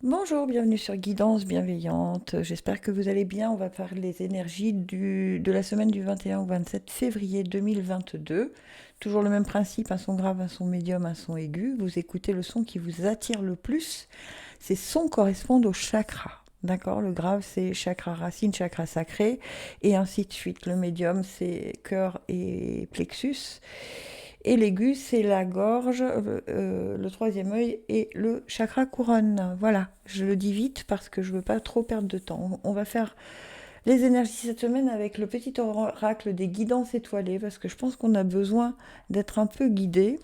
Bonjour, bienvenue sur Guidance Bienveillante. J'espère que vous allez bien. On va faire les énergies de la semaine du 21 au 27 février 2022. Toujours le même principe, un son grave, un son médium, un son aigu. Vous écoutez le son qui vous attire le plus. Ces sons correspondent au chakra. D'accord. Le grave, c'est chakra racine, chakra sacré, et ainsi de suite. Le médium, c'est cœur et plexus. Et l'aigu, c'est la gorge, le troisième œil et le chakra couronne. Voilà, je le dis vite parce que je ne veux pas trop perdre de temps. On va faire les énergies cette semaine avec le petit oracle des guidances étoilées parce que je pense qu'on a besoin d'être un peu guidé.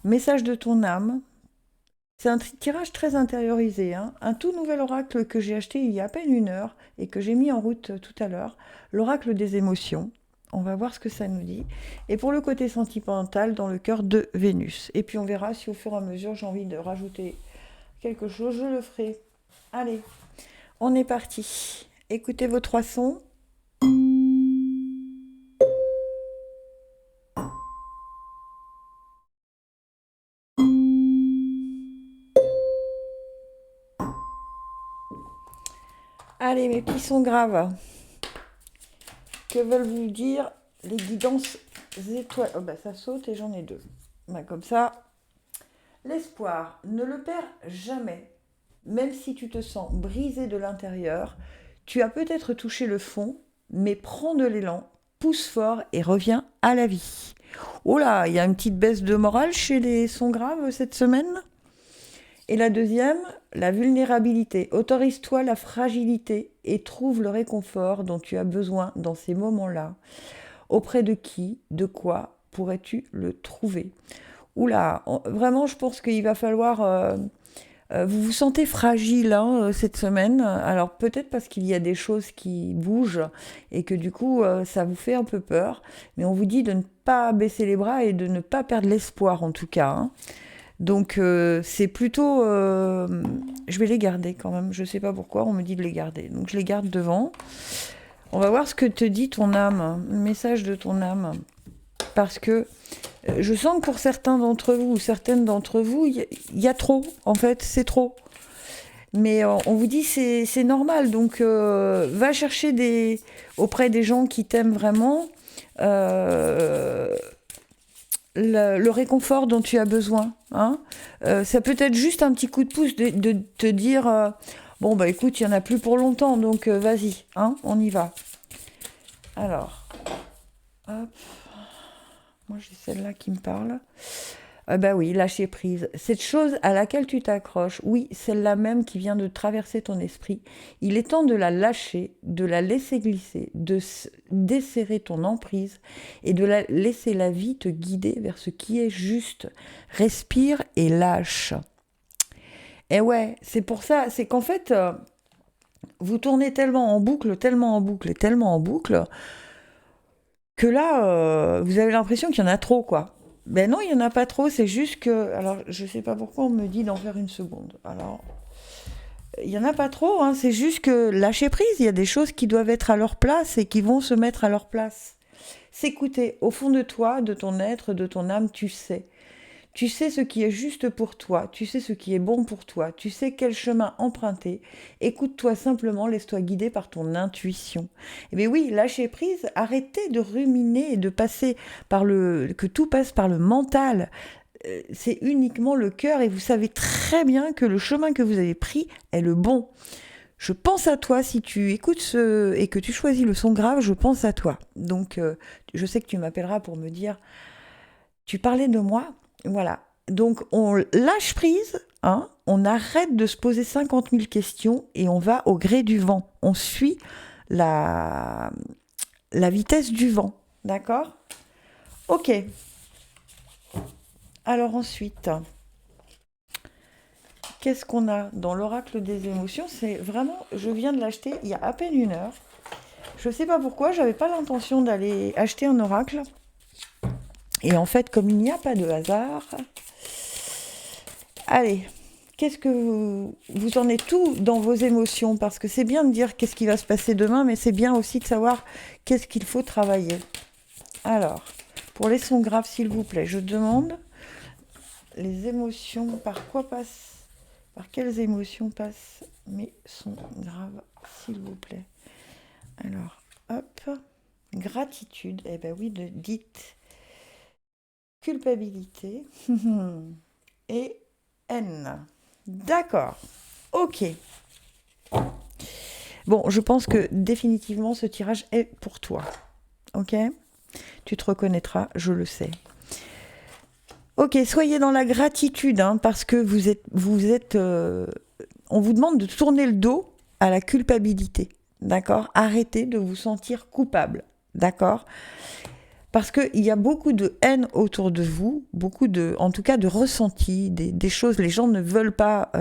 Message de ton âme. C'est un tirage très intériorisé, hein. Un tout nouvel oracle que j'ai acheté il y a à peine une heure et que j'ai mis en route tout à l'heure. L'oracle des émotions. On va voir ce que ça nous dit. Et pour le côté sentimental, dans le cœur de Vénus. Et puis on verra si au fur et à mesure j'ai envie de rajouter quelque chose, je le ferai. Allez, on est parti. Écoutez vos trois sons. Allez, mes petits sons graves. Que veulent vous dire les guidances étoiles? Oh bah ça saute et j'en ai deux. Bah, comme ça, l'espoir, ne le perds jamais. Même si tu te sens brisé de l'intérieur, tu as peut-être touché le fond, mais prends de l'élan, pousse fort et reviens à la vie. Oh là, il y a une petite baisse de morale chez les sons graves cette semaine. Et la deuxième, la vulnérabilité. Autorise-toi la fragilité et trouve le réconfort dont tu as besoin dans ces moments-là. Auprès de qui, de quoi pourrais-tu le trouver? Oula, vraiment, je pense qu'il va falloir... vous vous sentez fragile hein, cette semaine. Alors peut-être parce qu'il y a des choses qui bougent et que du coup, ça vous fait un peu peur. Mais on vous dit de ne pas baisser les bras et de ne pas perdre l'espoir en tout cas, hein. Donc c'est plutôt... je vais les garder quand même. Je ne sais pas pourquoi, on me dit de les garder. Donc je les garde devant. On va voir ce que te dit ton âme, le message de ton âme. Parce que je sens que pour certains d'entre vous ou certaines d'entre vous, il y a trop. En fait, c'est trop. Mais on vous dit c'est normal. Donc va chercher auprès des gens qui t'aiment vraiment euh, le réconfort dont tu as besoin. Hein. Ça peut être juste un petit coup de pouce de te dire bon bah écoute, il n'y en a plus pour longtemps, donc vas-y, hein, on y va. Alors, hop, moi j'ai celle-là qui me parle. Ah bah oui, lâcher prise. Cette chose à laquelle tu t'accroches, oui, celle-là même qui vient de traverser ton esprit, il est temps de la lâcher, de la laisser glisser, de desserrer ton emprise et de la laisser la vie te guider vers ce qui est juste. Respire et lâche. Et ouais, c'est pour ça, c'est qu'en fait, vous tournez tellement en boucle, tellement en boucle et tellement en boucle, que là, vous avez l'impression qu'il y en a trop, quoi. Ben non, il n'y en a pas trop, c'est juste que... Alors, je sais pas pourquoi on me dit d'en faire une seconde. Alors, il n'y en a pas trop, hein, c'est juste que lâcher prise, il y a des choses qui doivent être à leur place et qui vont se mettre à leur place. S'écouter, au fond de toi, de ton être, de ton âme, tu sais. Tu sais ce qui est juste pour toi, tu sais ce qui est bon pour toi, tu sais quel chemin emprunter. Écoute-toi simplement, laisse-toi guider par ton intuition. Eh bien oui, lâcher prise, arrêtez de ruminer et de passer par que tout passe par le mental. C'est uniquement le cœur et vous savez très bien que le chemin que vous avez pris est le bon. Je pense à toi si tu écoutes et que tu choisis le son grave, je pense à toi. Donc je sais que tu m'appelleras pour me dire tu parlais de moi, voilà. Donc on lâche prise, hein, on arrête de se poser 50 000 questions et on va au gré du vent. On suit la, la vitesse du vent, d'accord? Ok. Alors ensuite, qu'est-ce qu'on a dans l'oracle des émotions? C'est vraiment, je viens de l'acheter il y a à peine une heure. Je ne sais pas pourquoi, j'avais pas l'intention d'aller acheter un oracle. Et en fait, comme il n'y a pas de hasard, allez, qu'est-ce que vous en êtes tout dans vos émotions? Parce que c'est bien de dire qu'est-ce qui va se passer demain, mais c'est bien aussi de savoir qu'est-ce qu'il faut travailler. Alors, pour les sons graves, s'il vous plaît, je demande les émotions, par quoi passent Par quelles émotions passent mes sons graves, s'il vous plaît? Alors, hop, gratitude, eh ben oui, dites culpabilité et haine. D'accord, ok. Bon, je pense que définitivement ce tirage est pour toi, ok? Tu te reconnaîtras, je le sais. Ok, soyez dans la gratitude, hein, parce que on vous demande de tourner le dos à la culpabilité, d'accord? Arrêtez de vous sentir coupable, d'accord? Parce qu'il y a beaucoup de haine autour de vous, beaucoup de, en tout cas de ressenti, des choses, les gens ne veulent pas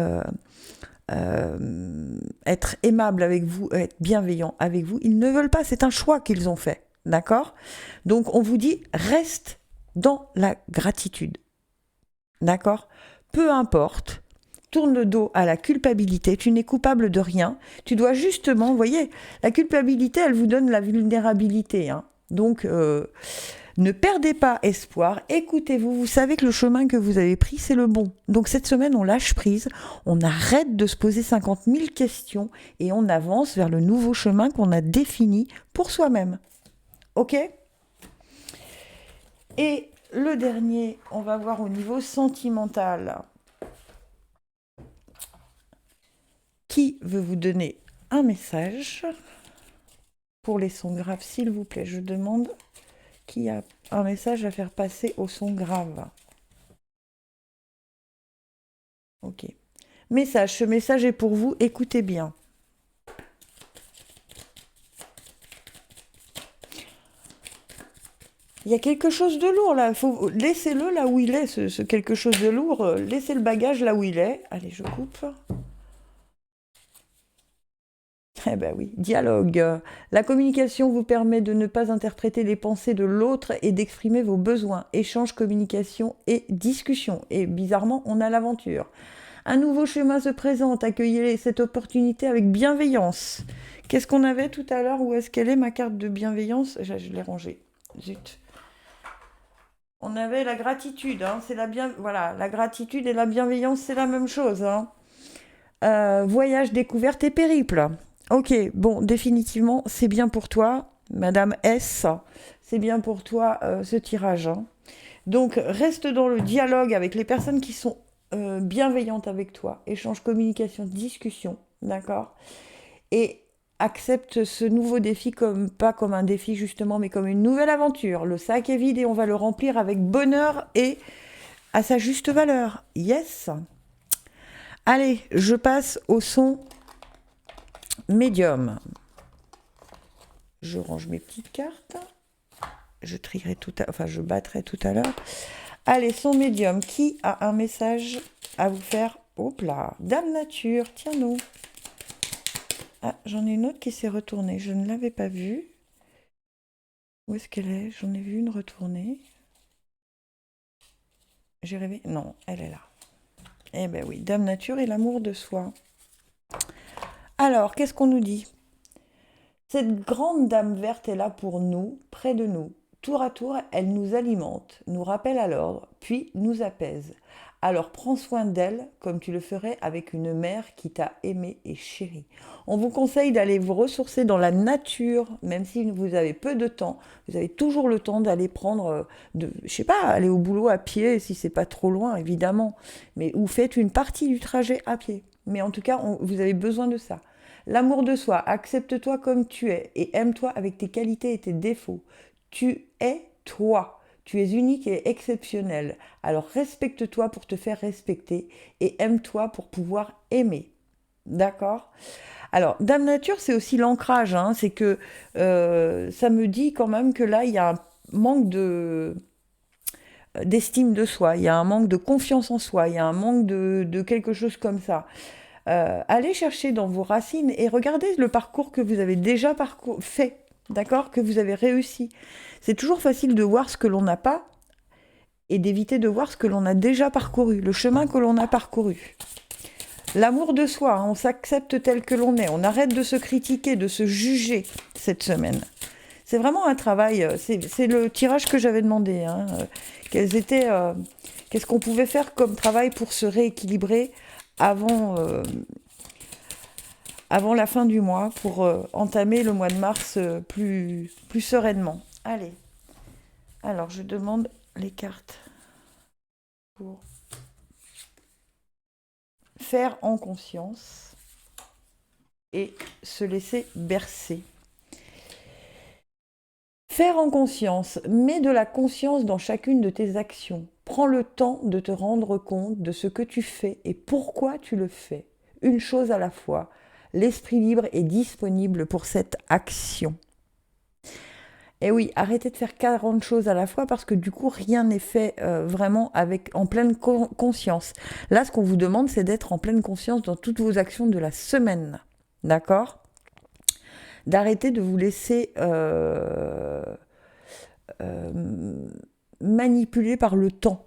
être aimables avec vous, être bienveillants avec vous, ils ne veulent pas, c'est un choix qu'ils ont fait, d'accord? Donc on vous dit, reste dans la gratitude. D'accord? Peu importe, tourne le dos à la culpabilité, tu n'es coupable de rien, tu dois justement, vous voyez, la culpabilité, elle vous donne la vulnérabilité, hein. Donc, ne perdez pas espoir, écoutez-vous, vous savez que le chemin que vous avez pris, c'est le bon. Donc cette semaine, on lâche prise, on arrête de se poser 50 000 questions et on avance vers le nouveau chemin qu'on a défini pour soi-même. Ok? Et le dernier, on va voir au niveau sentimental. Qui veut vous donner un message pour les sons graves, s'il vous plaît? Je demande qui a un message à faire passer au son grave. Ok. Message, ce message est pour vous, écoutez bien. Il y a quelque chose de lourd là, laissez-le là où il est, ce quelque chose de lourd, laissez le bagage là où il est. Allez, je coupe. Eh ben oui, dialogue. La communication vous permet de ne pas interpréter les pensées de l'autre et d'exprimer vos besoins. Échange, communication et discussion. Et bizarrement, on a l'aventure. Un nouveau chemin se présente, accueillez cette opportunité avec bienveillance. Qu'est-ce qu'on avait tout à l'heure? Où est-ce qu'elle est ma carte de bienveillance? Je l'ai rangée. Zut. On avait la gratitude, hein, c'est voilà, la gratitude et la bienveillance, c'est la même chose, hein. Voyage, découverte et périple. Ok, bon, définitivement, c'est bien pour toi, Madame S. C'est bien pour toi ce tirage, hein. Donc, reste dans le dialogue avec les personnes qui sont bienveillantes avec toi. Échange, communication, discussion, d'accord? Et accepte ce nouveau défi pas comme un défi justement, mais comme une nouvelle aventure. Le sac est vide et on va le remplir avec bonheur et à sa juste valeur. Yes. Allez, je passe au son médium. Je range mes petites cartes. Je battrai tout à l'heure. Allez, son médium. Qui a un message à vous faire? Hop là, Dame Nature, tiens-nous. Ah, j'en ai une autre qui s'est retournée. Je ne l'avais pas vue. Où est-ce qu'elle est? J'en ai vu une retournée. J'ai rêvé? Non, elle est là. Eh ben oui, Dame Nature et l'amour de soi. Alors, qu'est-ce qu'on nous dit? Cette grande dame verte est là pour nous, près de nous. Tour à tour, elle nous alimente, nous rappelle à l'ordre, puis nous apaise. Alors prends soin d'elle comme tu le ferais avec une mère qui t'a aimé et chéri. On vous conseille d'aller vous ressourcer dans la nature, même si vous avez peu de temps. Vous avez toujours le temps d'aller prendre, aller au boulot à pied, si c'est pas trop loin, évidemment. Mais ou faites une partie du trajet à pied. Mais en tout cas, vous avez besoin de ça. L'amour de soi, accepte-toi comme tu es et aime-toi avec tes qualités et tes défauts. Tu es toi. Tu es unique et exceptionnel. Alors respecte-toi pour te faire respecter et aime-toi pour pouvoir aimer. D'accord? Alors, Dame Nature, c'est aussi l'ancrage. Hein. C'est que ça me dit quand même que là, il y a un manque d'estime de soi, il y a un manque de confiance en soi, il y a un manque de quelque chose comme ça. Allez chercher dans vos racines et regardez le parcours que vous avez déjà fait, d'accord, que vous avez réussi. C'est toujours facile de voir ce que l'on n'a pas et d'éviter de voir ce que l'on a déjà parcouru, le chemin que l'on a parcouru. L'amour de soi, hein, on s'accepte tel que l'on est, on arrête de se critiquer, de se juger cette semaine. C'est vraiment un travail, c'est le tirage que j'avais demandé, hein, qu'est-ce qu'on pouvait faire comme travail pour se rééquilibrer avant, avant la fin du mois pour entamer le mois de mars plus sereinement. Allez, alors je demande les cartes pour faire en conscience et se laisser bercer. Faire en conscience, mets de la conscience dans chacune de tes actions. Prends le temps de te rendre compte de ce que tu fais et pourquoi tu le fais. Une chose à la fois. L'esprit libre est disponible pour cette action. Et oui, arrêtez de faire 40 choses à la fois parce que du coup, rien n'est fait vraiment en pleine conscience. Là, ce qu'on vous demande, c'est d'être en pleine conscience dans toutes vos actions de la semaine. D'accord ? D'arrêter de vous laisser manipuler par le temps.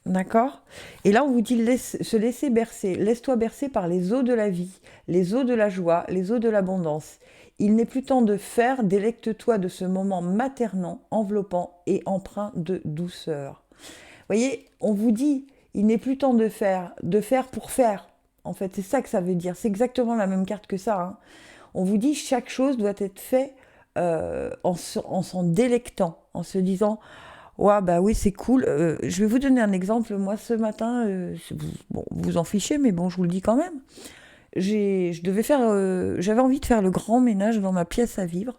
D'accord ? Et là, on vous dit se laisser bercer. Laisse-toi bercer par les eaux de la vie, les eaux de la joie, les eaux de l'abondance. Il n'est plus temps de faire, délecte-toi de ce moment maternant, enveloppant et empreint de douceur. Vous voyez, on vous dit, il n'est plus temps de faire pour faire. En fait, c'est ça que ça veut dire. C'est exactement la même carte que ça. Hein. On vous dit, chaque chose doit être faite en s'en délectant, en se disant... Ouais, bah oui, c'est cool. Je vais vous donner un exemple. Moi, ce matin, bon, vous en fichez, mais bon, je vous le dis quand même. J'avais envie de faire le grand ménage dans ma pièce à vivre.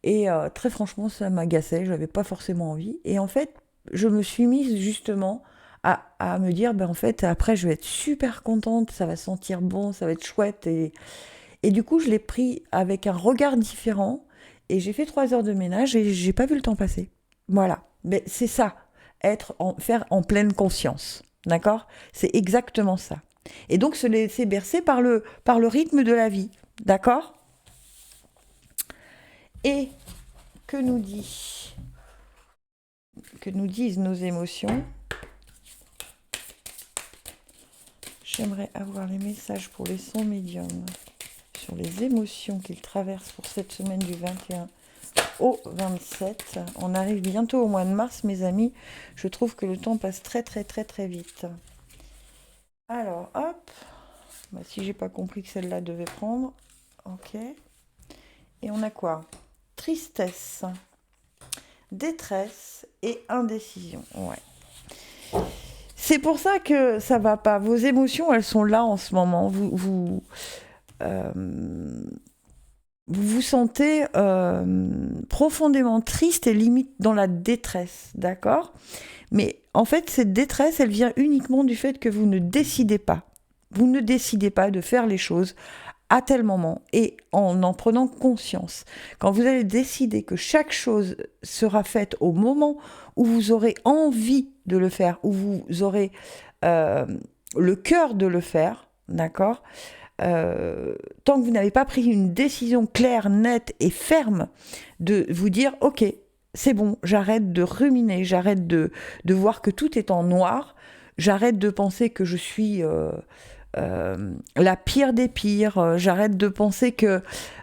Et très franchement, ça m'agaçait. J'avais pas forcément envie. Et en fait, je me suis mise justement à me dire, ben en fait, après, je vais être super contente. Ça va sentir bon, ça va être chouette. Et du coup, je l'ai pris avec un regard différent. Et j'ai fait 3 heures de ménage et j'ai pas vu le temps passer. Voilà. Mais c'est ça, faire en pleine conscience. D'accord ? C'est exactement ça. Et donc se laisser bercer par le rythme de la vie. D'accord ? Et que nous disent nos émotions ? J'aimerais avoir les messages pour les sons médiums sur les émotions qu'ils traversent pour cette semaine du 21 au 27. On arrive bientôt au mois de mars, mes amis. Je trouve que le temps passe très très très très vite. Alors, hop. Bah, si j'ai pas compris que celle-là devait prendre. Ok. Et on a quoi ? Tristesse, détresse et indécision. Ouais. C'est pour ça que ça va pas. Vos émotions, elles sont là en ce moment. Vous vous sentez profondément triste et limite dans la détresse, d'accord ? Mais en fait, cette détresse, elle vient uniquement du fait que vous ne décidez pas. Vous ne décidez pas de faire les choses à tel moment et en prenant conscience. Quand vous allez décider que chaque chose sera faite au moment où vous aurez envie de le faire, où vous aurez le cœur de le faire, d'accord ? Tant que vous n'avez pas pris une décision claire, nette et ferme de vous dire « Ok, c'est bon, j'arrête de ruminer, j'arrête de voir que tout est en noir, j'arrête de penser que je suis la pire des pires, j'arrête de penser que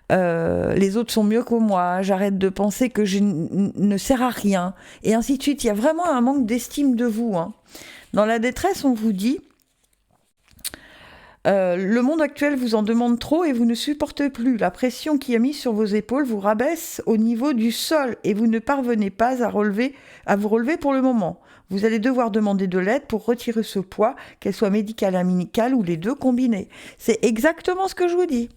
les autres sont mieux que moi, j'arrête de penser que je ne sers à rien, et ainsi de suite. » Il y a vraiment un manque d'estime de vous. Hein. Dans la détresse, on vous dit le monde actuel vous en demande trop et vous ne supportez plus. La pression qui est mise sur vos épaules vous rabaisse au niveau du sol et vous ne parvenez pas à vous relever pour le moment. Vous allez devoir demander de l'aide pour retirer ce poids, qu'elle soit médicale, amicale ou les deux combinés. C'est exactement ce que je vous dis.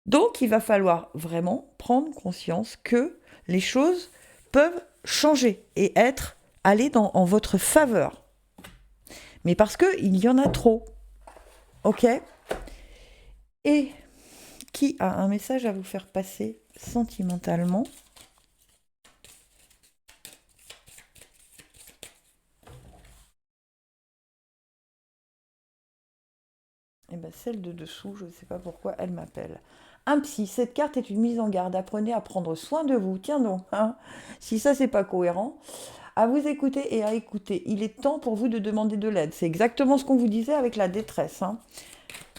Donc, il va falloir vraiment prendre conscience que les choses peuvent changer et aller en votre faveur. Mais parce qu'il y en a trop. Ok ? Et qui a un message à vous faire passer sentimentalement ? Et bien celle de dessous, je ne sais pas pourquoi elle m'appelle. Un psy, cette carte est une mise en garde. Apprenez à prendre soin de vous. Tiens donc, hein, si ça c'est pas cohérent. À vous écouter et à écouter. Il est temps pour vous de demander de l'aide. C'est exactement ce qu'on vous disait avec la détresse. Hein.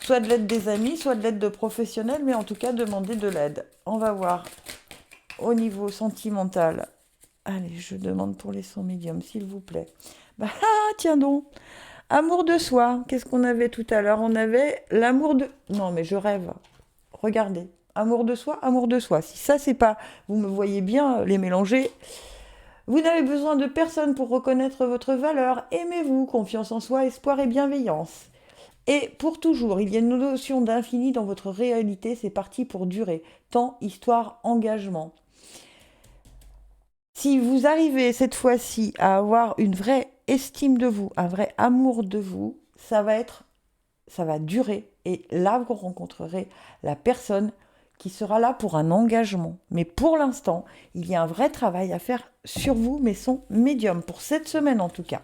Soit de l'aide des amis, soit de l'aide de professionnels, mais en tout cas, demandez de l'aide. On va voir au niveau sentimental. Allez, je demande pour les sons médiums, s'il vous plaît. Bah, tiens donc. Amour de soi. Qu'est-ce qu'on avait tout à l'heure? On avait l'amour de... Non, mais je rêve. Regardez. Amour de soi, amour de soi. Si ça, c'est pas... Vous me voyez bien les mélanger. Vous n'avez besoin de personne pour reconnaître votre valeur. Aimez-vous, confiance en soi, espoir et bienveillance. Et pour toujours, il y a une notion d'infini dans votre réalité, c'est parti pour durer. Temps, histoire, engagement. Si vous arrivez cette fois-ci à avoir une vraie estime de vous, un vrai amour de vous, ça va durer. Et là, vous rencontrerez la personne qui sera là pour un engagement. Mais pour l'instant, il y a un vrai travail à faire sur vous, mais son médium, pour cette semaine en tout cas.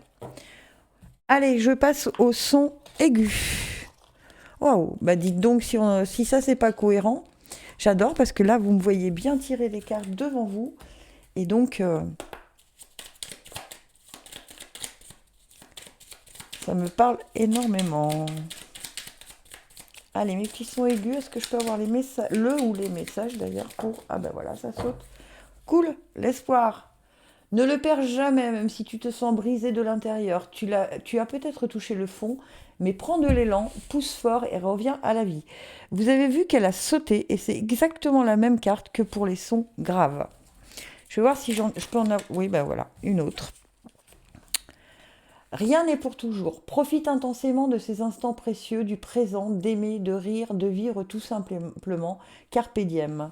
Allez, je passe au son aigu. Waouh, bah dites donc si ça c'est pas cohérent. J'adore parce que là, vous me voyez bien tirer les cartes devant vous. Et donc, ça me parle énormément. Allez, mes petits sons aigus, est-ce que je peux avoir les messages, ou les messages d'ailleurs pour... Ah ben voilà, ça saute. Cool, l'espoir. Ne le perds jamais, même si tu te sens brisé de l'intérieur. Tu as peut-être touché le fond, mais prends de l'élan, pousse fort et reviens à la vie. Vous avez vu qu'elle a sauté et c'est exactement la même carte que pour les sons graves. Je vais voir si je peux en avoir... Oui, ben voilà, une autre. Rien n'est pour toujours. Profite intensément de ces instants précieux, du présent, d'aimer, de rire, de vivre tout simplement. Carpe diem.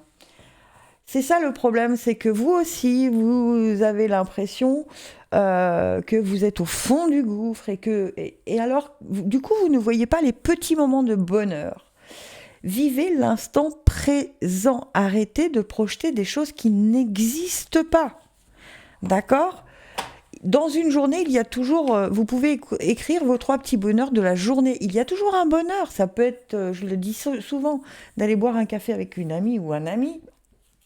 C'est ça le problème, c'est que vous aussi, vous avez l'impression que vous êtes au fond du gouffre et alors, du coup, vous ne voyez pas les petits moments de bonheur. Vivez l'instant présent. Arrêtez de projeter des choses qui n'existent pas. D'accord ? Dans une journée, il y a toujours... vous pouvez écrire vos 3 petits bonheurs de la journée. Il y a toujours un bonheur. Ça peut être, je le dis souvent, d'aller boire un café avec une amie ou un ami.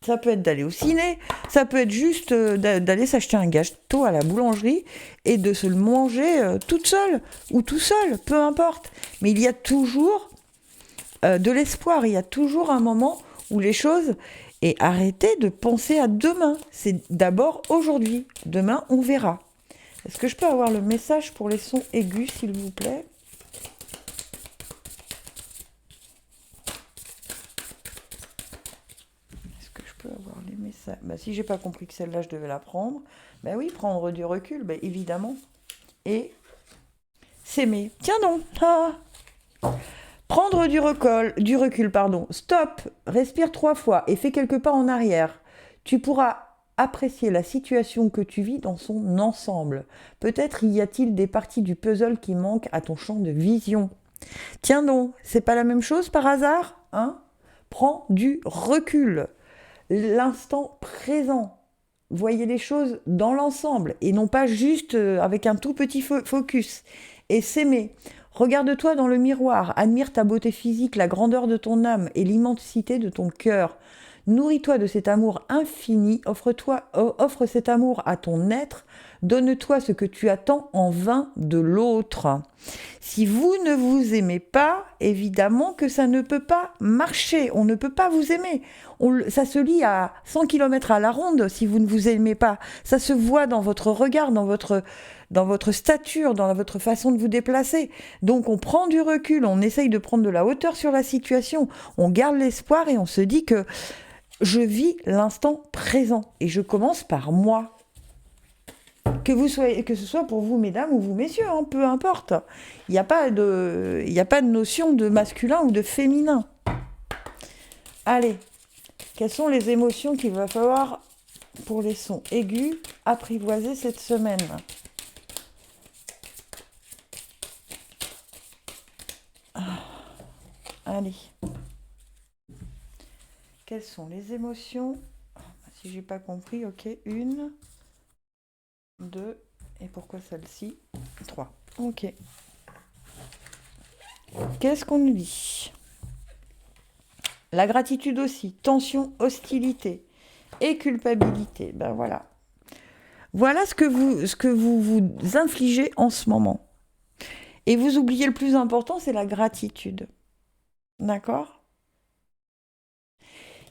Ça peut être d'aller au ciné. Ça peut être juste d'aller s'acheter un gâteau à la boulangerie et de se le manger toute seule ou tout seul, peu importe. Mais il y a toujours de l'espoir. Il y a toujours un moment où les choses... Et arrêtez de penser à demain. C'est d'abord aujourd'hui. Demain, on verra. Est-ce que je peux avoir le message pour les sons aigus, s'il vous plaît? Est-ce que je peux avoir les messages? Bah, si j'ai pas compris que celle-là, je devais la prendre. Bah oui, prendre du recul, bah, évidemment. Et s'aimer. Tiens donc. Ah. Prendre du recul, pardon. Stop, respire 3 fois et fais quelques pas en arrière. Tu pourras apprécier la situation que tu vis dans son ensemble. Peut-être y a-t-il des parties du puzzle qui manquent à ton champ de vision. Tiens donc, c'est pas la même chose par hasard, hein? Prends du recul. L'instant présent. Voyez les choses dans l'ensemble et non pas juste avec un tout petit focus. Et s'aimer. Regarde-toi dans le miroir, admire ta beauté physique, la grandeur de ton âme et l'immensité de ton cœur. Nourris-toi de cet amour infini, offre cet amour à ton être, donne-toi ce que tu attends en vain de l'autre. Si vous ne vous aimez pas, évidemment que ça ne peut pas marcher, on ne peut pas vous aimer. Ça se lit à 100 km à la ronde si vous ne vous aimez pas. Ça se voit dans votre regard, dans votre stature, dans votre façon de vous déplacer. Donc on prend du recul, on essaye de prendre de la hauteur sur la situation, on garde l'espoir et on se dit que je vis l'instant présent et je commence par moi. Que ce soit pour vous mesdames ou vous messieurs, hein, peu importe. Il n'y a pas de notion de masculin ou de féminin. Allez, quelles sont les émotions qu'il va falloir pour les sons aigus apprivoiser cette semaine? Allez. Quelles sont les émotions? Si j'ai pas compris, ok. 1, 2, et pourquoi celle-ci? 3. Ok. Qu'est-ce qu'on nous dit? La gratitude aussi. Tension, hostilité et culpabilité. Ben voilà. Voilà ce que vous infligez en ce moment. Et vous oubliez le plus important, c'est la gratitude. D'accord?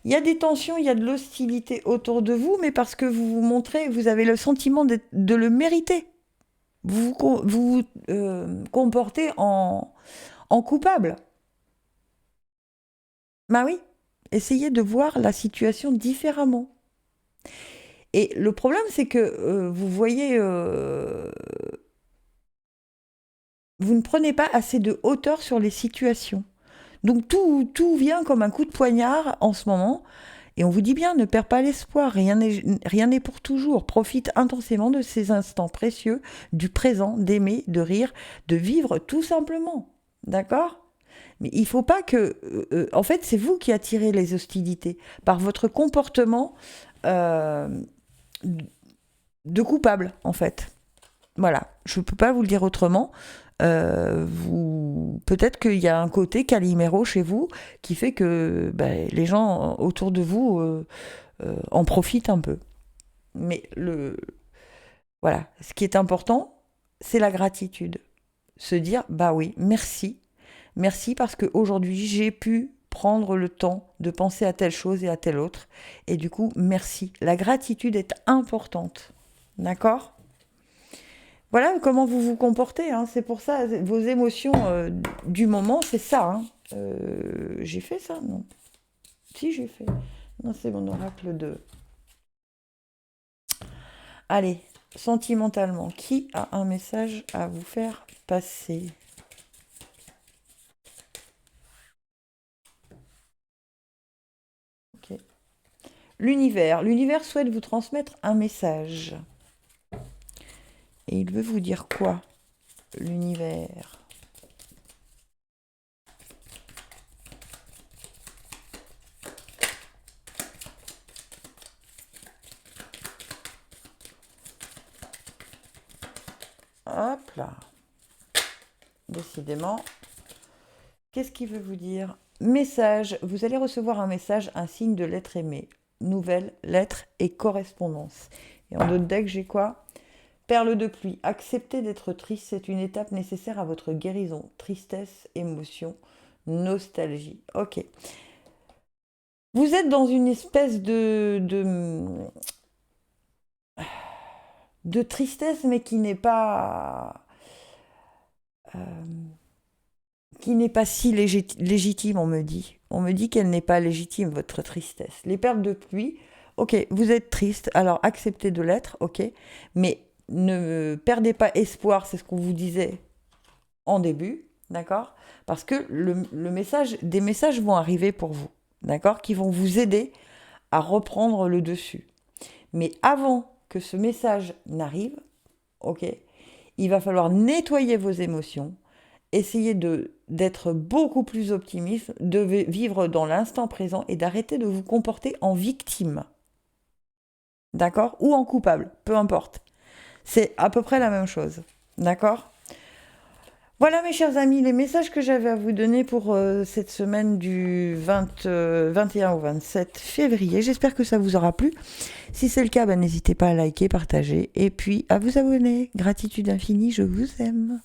Il y a des tensions, il y a de l'hostilité autour de vous, mais parce que vous vous montrez, vous avez le sentiment de le mériter. Vous comportez en coupable. Bah oui, essayez de voir la situation différemment. Et le problème, c'est que vous voyez, vous ne prenez pas assez de hauteur sur les situations. Donc tout vient comme un coup de poignard en ce moment. Et on vous dit bien, ne perds pas l'espoir, rien n'est pour toujours. Profite intensément de ces instants précieux, du présent, d'aimer, de rire, de vivre tout simplement. D'accord ? Mais il ne faut pas que... en fait, c'est vous qui attirez les hostilités par votre comportement euh, de coupable, en fait. Voilà, je ne peux pas vous le dire autrement. Peut-être qu'il y a un côté Calimero chez vous qui fait que les gens autour de vous en profitent un peu. Mais voilà, ce qui est important, c'est la gratitude. Se dire, bah oui, merci. Merci parce qu'aujourd'hui, j'ai pu prendre le temps de penser à telle chose et à telle autre. Et du coup, merci. La gratitude est importante. D'accord ? Voilà comment vous vous comportez. Hein. C'est pour ça, vos émotions du moment, c'est ça. Hein. J'ai fait ça, non? Si, j'ai fait. Non, c'est mon oracle 2. Allez, sentimentalement, qui a un message à vous faire passer? Ok. L'univers. L'univers souhaite vous transmettre un message. Et il veut vous dire quoi, l'univers? Hop là. Décidément. Qu'est-ce qu'il veut vous dire? Message. Vous allez recevoir un message, un signe de l'être aimé. Nouvelle lettre et correspondance. Et en d'autres decks, j'ai quoi? Perle de pluie. Accepter d'être triste, c'est une étape nécessaire à votre guérison. Tristesse, émotion, nostalgie. Ok. Vous êtes dans une espèce de tristesse, mais qui n'est pas si légitime, on me dit. On me dit qu'elle n'est pas légitime, votre tristesse. Les perles de pluie, ok, vous êtes triste, alors acceptez de l'être, ok, mais ne perdez pas espoir, c'est ce qu'on vous disait en début, d'accord? Parce que des messages vont arriver pour vous, d'accord? Qui vont vous aider à reprendre le dessus. Mais avant que ce message n'arrive, ok, il va falloir nettoyer vos émotions, essayer d'être beaucoup plus optimiste, de vivre dans l'instant présent et d'arrêter de vous comporter en victime. D'accord? Ou en coupable, peu importe. C'est à peu près la même chose. D'accord? Voilà mes chers amis, les messages que j'avais à vous donner pour cette semaine du 21 au 27 février. J'espère que ça vous aura plu. Si c'est le cas, n'hésitez pas à liker, partager et puis à vous abonner. Gratitude infinie, je vous aime.